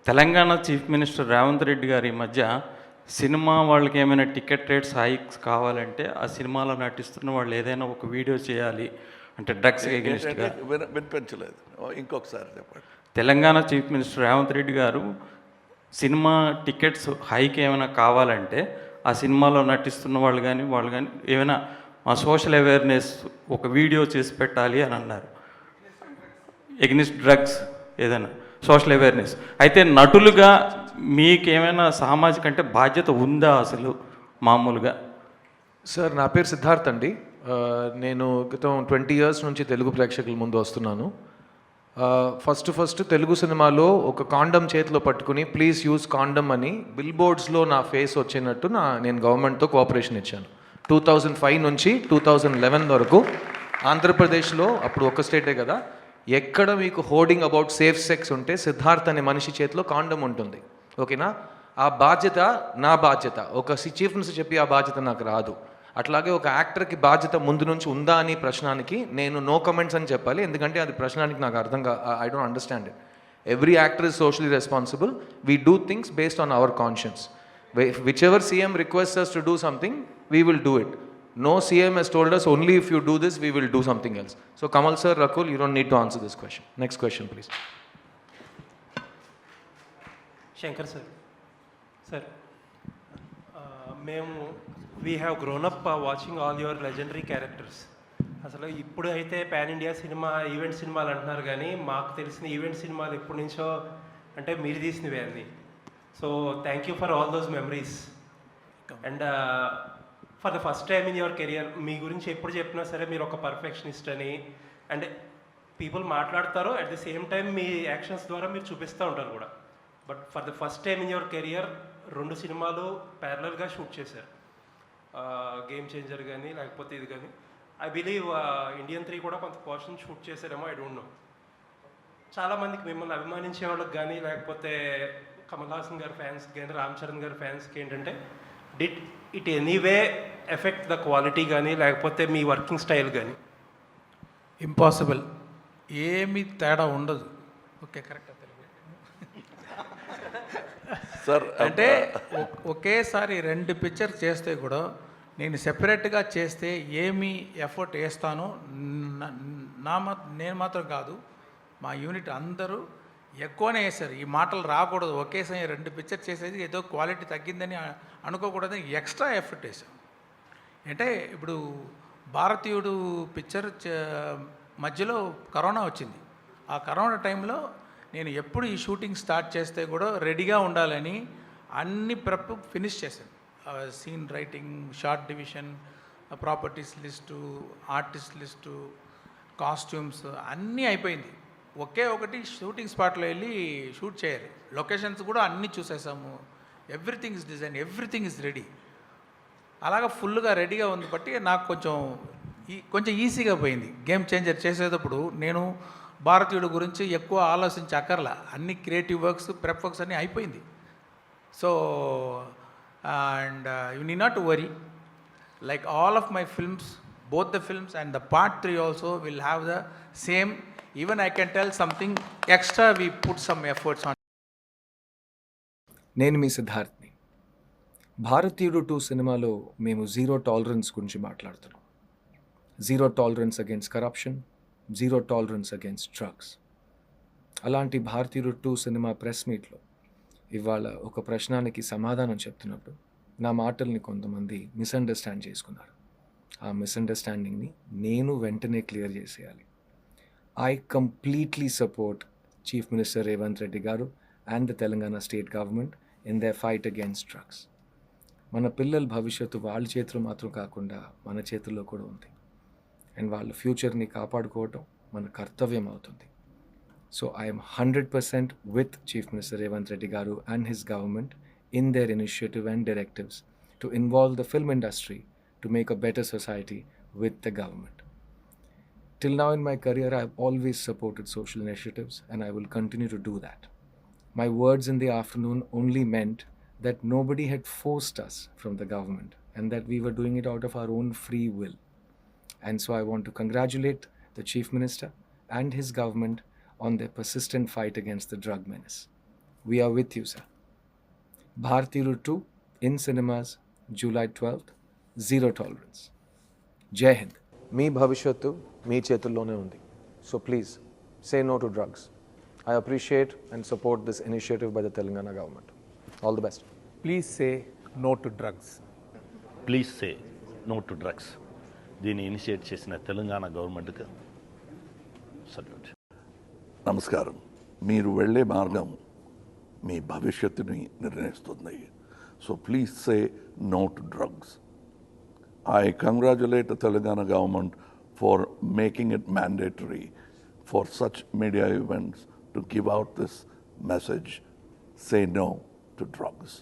Telangana chief minister Revanth Reddy గారు ఈ మధ్య సినిమా వాళ్ళకి ఏమైనా టికెట్ రేట్స్ హైక్స్ కావాలంటే ఆ సినిమాలో నటిస్తున్న వాళ్ళు ఏదైనా ఒక వీడియో చేయాలి అంటే డ్రగ్స్ ఎగెనిస్ట్గా. వినిపించలేదు, ఇంకొకసారి చెప్పండి. తెలంగాణ చీఫ్ మినిస్టర్ రేవంత్ రెడ్డి గారు సినిమా టికెట్స్ హైక్ ఏమైనా కావాలంటే ఆ సినిమాలో నటిస్తున్న వాళ్ళు కానీ ఏమైనా సోషల్ అవేర్నెస్ ఒక వీడియో చేసి పెట్టాలి అని అన్నారు. ఎగ్నిస్ట్ డ్రగ్స్ ఏదైనా సోషల్ అవేర్నెస్. అయితే నటులుగా మీకేమైనా సామాజిక అంటే బాధ్యత ఉందా అసలు మామూలుగా? సార్, నా పేరు సిద్ధార్థ్ అండి. నేను గతం 20 years నుంచి తెలుగు ప్రేక్షకుల ముందు వస్తున్నాను. ఫస్ట్ తెలుగు సినిమాలో ఒక కాండమ్ చేతిలో పట్టుకుని ప్లీజ్ యూజ్ కాండమ్ అని బిల్ బోర్డ్స్లో నా ఫేస్ వచ్చినట్టు నేను గవర్నమెంట్తో కోఆపరేషన్ ఇచ్చాను. 2005 నుంచి 2011 వరకు ఆంధ్రప్రదేశ్లో, అప్పుడు ఒక స్టేటే కదా, ఎక్కడ మీకు హోర్డింగ్ అబౌట్ సేఫ్ సెక్స్ ఉంటే సిద్ధార్థ్ అనే మనిషి చేతిలో కాండమ్ ఉంటుంది. ఓకేనా? ఆ బాధ్యత నా బాధ్యత. ఒక చీఫ్ మినిస్టర్ చెప్పి ఆ బాధ్యత నాకు రాదు. అట్లాగే ఒక యాక్టర్కి బాధ్యత ముందు నుంచి ఉందా అని ప్రశ్నానికి నేను నో కమెంట్స్ అని చెప్పాలి, ఎందుకంటే అది ప్రశ్నానికి నాకు I don't understand it. Every actor is socially responsible. We do things based on hour conscience. Which ever CM request us to do something, we will do it. No CM has told us only if you do this, we will do something else. So Kamal sir, Rakul, you don't need to answer this question. Next question, please. Shankar sir. Sir, we have grown up watching all your legendary characters. అసలు ఇప్పుడు అయితే pan India cinema, event సినిమాలు అంటున్నారు, కానీ మాకు తెలిసిన event సినిమాలు ఎప్పటి నుంచో అంటే మీరు తీసినవే అన్నీ. So thank you for all those memories. And for the first time in your career మీ గురించి ఎప్పుడు చెప్పినా సరే మీరు ఒక పర్ఫెక్షనిస్ట్ అని అండ్ పీపుల్ మాట్లాడతారు, అట్ ది సేమ్ టైం మీ యాక్షన్స్ ద్వారా మీరు చూపిస్తూ ఉంటారు కూడా. But for the first time in your career 2 సినిమాలు ప్యారలల్గా షూట్ చేశారు. గేమ్ చేంజర్ కానీ లేకపోతే ఇది కానీ. ఐ బిలీవ్ ఇండియన్ 3 కూడా కొంత పోర్షన్ షూట్ చేశారేమో, ఐ డోంట్ నో. చాలామందికి మిమ్మల్ని అభిమానించే వాళ్ళకి కానీ లేకపోతే కమల్ హాసన్ గారి ఫ్యాన్స్కి కానీ రామ్ చరణ్ గారి ఫ్యాన్స్కి ఏంటంటే did it anyway effect the quality కానీ లేకపోతే మీ వర్కింగ్ స్టైల్ కానీ? ఇంపాసిబుల్, ఏమీ తేడా ఉండదు. Okay, correct. సార్ అంటే ఒకేసారి 2 పిక్చర్ చేస్తే కూడా నేను సెపరేట్గా చేస్తే ఏమి ఎఫర్ట్ వేస్తానో నేను మాత్రం కాదు, మా యూనిట్ అందరూ ఎక్కువనే వేశారు. ఈ మాటలు రాకూడదు, ఒకేసారి 2 పిక్చర్ చేసేది ఏదో క్వాలిటీ తగ్గిందని అనుకోకూడదని ఎక్స్ట్రా ఎఫర్ట్ వేసాం. అంటే ఇప్పుడు భారతీయుడు పిక్చర్ మధ్యలో కరోనా వచ్చింది. ఆ కరోనా టైంలో నేను ఎప్పుడు ఈ షూటింగ్ స్టార్ట్ చేస్తే కూడా రెడీగా ఉండాలని అన్ని ప్రెప్ ఫినిష్ చేశాను. Scene writing, shot division, properties list, artist list, costumes అన్నీ అయిపోయింది. ఒకే ఒకటి షూటింగ్ స్పాట్లో వెళ్ళి షూట్ చేయాలి. లొకేషన్స్ కూడా అన్నీ చూసేసాము. Everything is design, everything is ready. అలాగా ఫుల్గా రెడీగా ఉంది బట్టి నాకు కొంచెం ఈజీగా పోయింది. గేమ్ చేంజర్ చేసేటప్పుడు నేను భారతీయుడు గురించి ఎక్కువ ఆలోచించక్కర్లా, అన్ని క్రియేటివ్ వర్క్స్, ప్రెప్ వర్క్స్ అన్నీ అయిపోయింది. So and you need not worry, like all of my films, both the films and the part 3 also will have the same. Even I can tell something extra, we put some efforts on. నేను మీ సిద్ధార్థ్ని. భారతీయుడు 2 సినిమాలో మేము zero tolerance గురించి మాట్లాడుతున్నాం. Zero tolerance against corruption, zero tolerance against drugs. అలాంటి భారతీయుడు 2 cinema press మీట్లో ఇవాళ ఒక ప్రశ్నానికి సమాధానం చెప్తున్నప్పుడు నా మాటల్ని కొంతమంది మిస్అండర్స్టాండ్ చేసుకున్నారు. ఆ మిస్అండర్స్టాండింగ్ని నేను వెంటనే క్లియర్ చేసేయాలి. I completely support Chief Minister Revanth Reddy Garu and the Telangana state government in their fight against drugs. మన పిల్లల భవిష్యత్తు వాళ్ళ చేతిలో మాత్రం కాకుండా మన చేతుల్లో కూడా ఉంది. అండ్ వాళ్ళ ఫ్యూచర్ని కాపాడుకోవటం మన కర్తవ్యం అవుతుంది. So I am 100% with Chief Minister Revanth Reddy Garu and his government in their initiative and directives to involve the film industry to make a better society with the government. Till now in my career, I have always supported social initiatives and I will continue to do that. My words in the afternoon only meant that nobody had forced us from the government and that we were doing it out of our own free will. And so I want to congratulate the Chief Minister and his government on their persistent fight against the drug menace. We are with you, sir. Bharatiru 2 in cinemas July 12th. Zero tolerance. Jai Hind. మీ భవిష్యత్తు మీ చేతుల్లోనే ఉంది. So please say no to drugs. I appreciate and support this initiative by the Telangana government. All the best. Please say no to drugs. Please say no to drugs. దీన్ని initiate చేసిన తెలంగాణ గవర్నమెంట్కి salute. నమస్కారం. మీరు వెళ్ళే మార్గం మీ భవిష్యత్తుని నిర్ణయిస్తుంది. So please say no to drugs. I congratulate the Telangana government for making it mandatory for such media events to give out this message, say no to drugs.